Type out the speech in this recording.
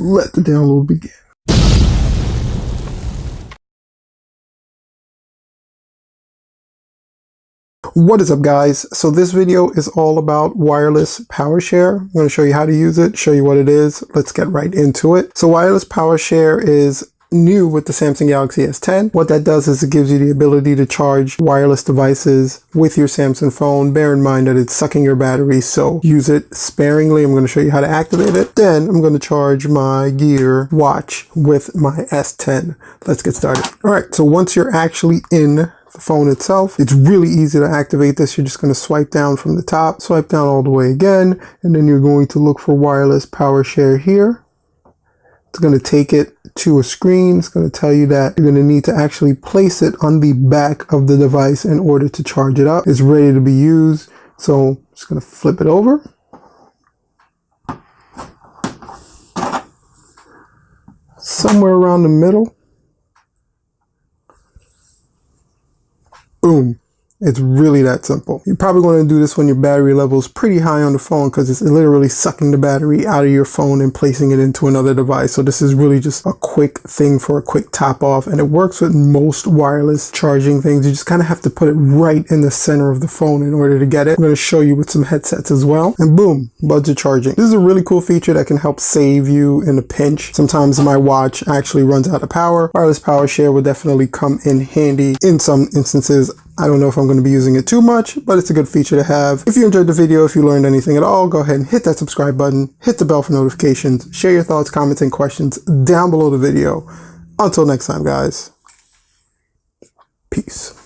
Let the download begin. What is up, guys? So this video is all about wireless PowerShare. I'm going to show you how to use it, show you what it is. Let's get right into it. So wireless PowerShare is new with the Samsung Galaxy S10. What that does is it gives you the ability to charge wireless devices with your Samsung phone. Bear in mind that it's sucking your battery, so use it sparingly. I'm going to show you how to activate it. Then I'm going to charge my Gear watch with my S10. Let's get started. All right, so once you're actually in the phone itself, it's really easy to activate this. You're just going to swipe down from the top, swipe down all the way again, and then you're going to look for wireless PowerShare here. It's going to take it to a screen. It's going to tell you that you're going to need to actually place it on the back of the device in order to charge it up. It's ready to be used. So I'm just going to flip it over. Somewhere around the middle. Boom. It's really that simple. You're probably going to do this when your battery level is pretty high on the phone, because it's literally sucking the battery out of your phone and placing it into another device. So this is really just a quick thing for a quick top off, and it works with most wireless charging things. You just kind of have to put it right in the center of the phone in order to get it. I'm going to show you with some headsets as well, and boom, buds are charging. This is a really cool feature that can help save you in a pinch. Sometimes my watch actually runs out of power. Wireless PowerShare would definitely come in handy in some instances. I don't know if I'm going to be using it too much, but it's a good feature to have. If you enjoyed the video, if you learned anything at all, go ahead and hit that subscribe button, hit the bell for notifications, share your thoughts, comments, and questions down below the video. Until next time, guys. Peace.